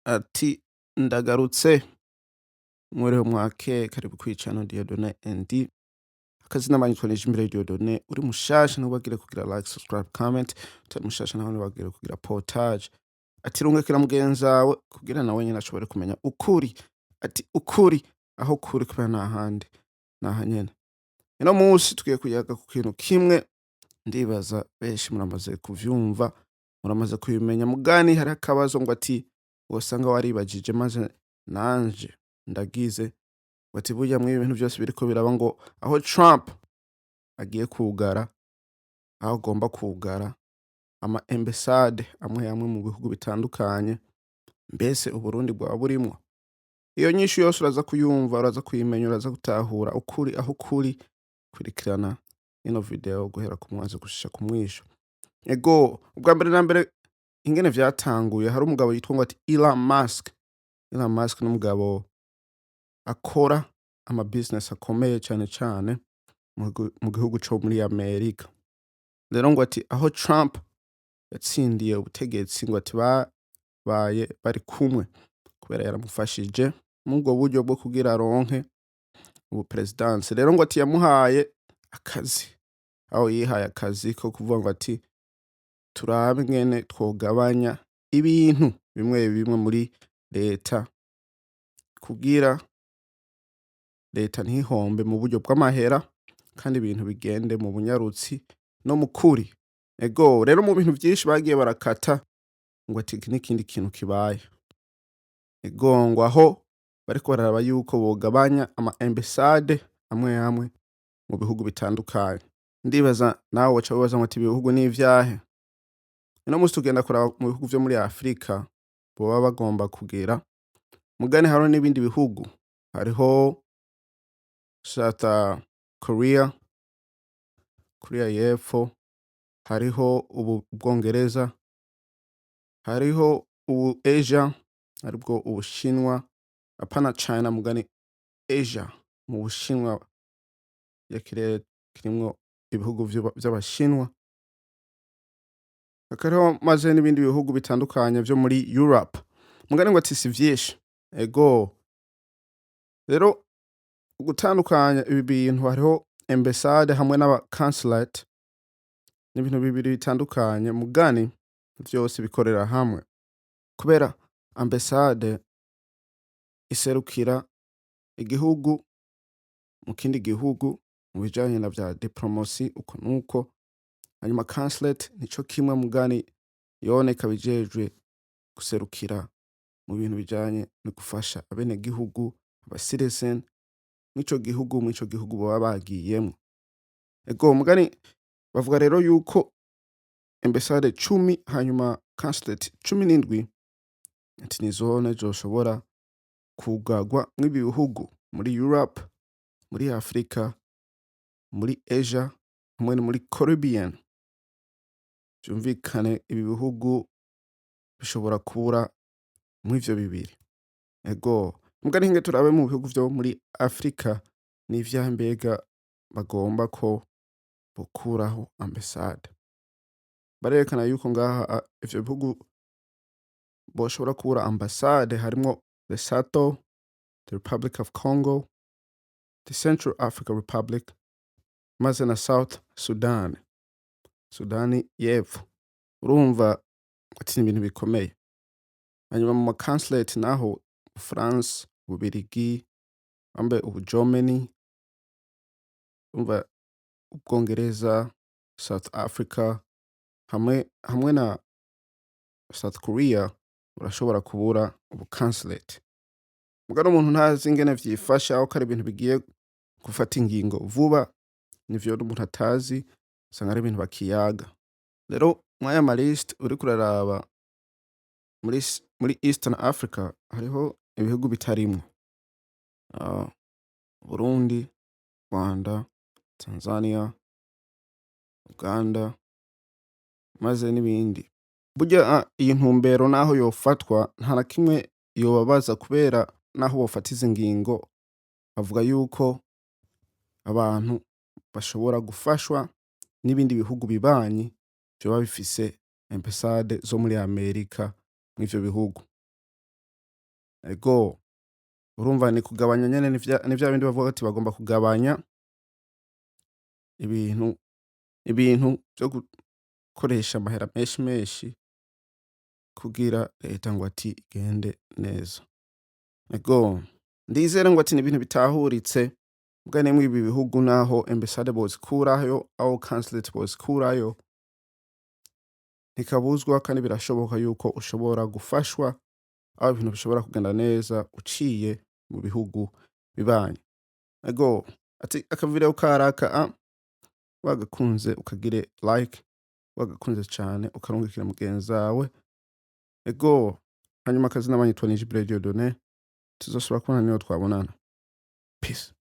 ati ndagarutse mwereho mwake karibu kwicano Dieudonne ndi akazina banyitwanisha imbere Dieudonne uri mushasha ntubagire kugira like subscribe comment utari mushasha nawe ntubagire kugira portage ati rungekera mugenzawe kugira nawe nyine ashobore kumenya ukuri ati ukuri aho kuri kubera nahandi nahanyene ino munsi tugiye kuyaga ku kintu kimwe ndibaza benshi muramaze kuvyumva muramaze kubimenya mugani hari akabazo ngo ati wosanga waribajije maze nanje ndagize bati burya mwe ibintu byose biriko biraba ngo aho Trump agiye kugara aho agomba kugara ama ambasade amwe mu bihugu bitandukanye mbese uburundi bwa burimwo iyo nyinshi yose uraza kuyumva uraza kuyimenya uraza gutahura ukuri aho kuri kurikirana ino video guhera ku mwanzo gushika ku mwisho ego ubwa mbere na mbere ingene vyatanguye hari umugabo yitwa ngo ati Elon Musk n'umugabo akora ama business akomeye cyane mu gihugu cyo muri Amerika rero ngo ati aho Trump yatsindiye ubutegetsi ngo ati baye bari kumwe kubera yaramufashije mu bwo buryo bwo kugira ronke ubu presidence rero ngo ati yamuhaye akazi aho yihaye akazi ko kuvuga ngo ati turabe ngene twogabanya ibintu bimwe muri leta kugira leta ntihombe mu buryo bw'amahera kandi ibintu bigende mu bunyarutsi no mu kuri ego rero mu bintu byinshi bagiye barakata ngo ati n'ikindi kintu kibaye ego ngo aho bariko bararaba yuko bogabanya ama ambasade amwe mu bihugu bitandukanye ndibaza nawe waca wibaza ngo ati ibihugu n'ivyahe ino musi tugenda kuraba mu bihugu vyo muri Afrika boba bagomba kugera mugani haro n'ibindi bihugu hariho South Korea y'epfo hariho ubu Bwongereza hariho ubu Asia aribwo Ubushinwa apana China mugani Asia mu Bushinwa yakire kirimwo ibihugu vy'abashinwa akariho maze n'ibindi bihugu bitandukanye vyo muri Europe mugani ngo ati si vyinshi ego rero gutandukanya ibi bintu hariho ambasade hamwe n'aba consulate n'ibintu bibiri bitandukanye mugani vyose bikorera hamwe kubera ambasade iserukira igihugu mu kindi gihugu mu bijanye na vya diplomacy uko nuko hanyuma consulate nico kimwe mugani yone kabijejwe guserukira mu bintu bijanye no gufasha abene gihugu aba citizen mwico gihugu baba bagiyemwo ego mugani bavuga rero yuko ambasade 10 hanyuma consulate 17 ati ni zone zoshobora kugagwa mw'ibihugu muri Europe muri Afrika muri Asia hamwe no muri Caribbean byumvikane ibi bihugu bishobora kubura mw'ivyo bibiri ego mugani hinge turabe mu bihugu vyo muri Afrika n'ivyaha mbega bagomba ko bukuraho ambasade barerekana yuko ngaha ivyo bihugu boshobora kubura ambasade harimo Lesotho, the Republic of Congo, the Central African Republic, maze na South Sudan y'epfo urumva ati ibintu bikomeye hanyuma mu consulate naho France Ubirigi ambe ubu Germany umva Ubwongereza South Africa hamwe na South Korea urashobora kubura ubu consulate mugano umuntu ntazi ingene vyifasha aho kari ibintu bigiye gufata ingingo vuba nivyo umuntu atazi usanga ari ibintu bakiyaga rero mwaya ma list uri kuraraba muri Eastern Africa hariho ibihugu bitarimwe Burundi, Rwanda, Tanzania, Uganda maze n'ibindi burya iyi ntumbero naho yofatwa nta na kimwe yobabaza kubera naho bofatiza ingingo avuga yuko abantu bashobora gufashwa n'ibindi bihugu bibanyi byo bifise ambasade zo muri Amerika mw'ivyo bihugu ego urumva ni kugabanya nyene ni vya bindi bavuga ati bagomba kugabanya ibintu vyo gukoresha amahera menshi kugira leta ngo ati igende neza. Ego ndizera ngo ati ni ibintu bitahuritse mbwa nemwe ibi bihugu naho ambasade bozikurayo aho consulate bozikurayo ntikabuzwa kandi birashoboka yuko ushobora gufashwa aho ibintu bishobora kugenda neza uciye mu bihugu bibanyi. Ego ati akavideo karaka wagakunze ukagire like, wagakunze cane ukarungikira mugenzi wawe. Ego hanyuma akazina banyitwa Dieudonne, tuzosubira kubona niyo twabonana. Peace.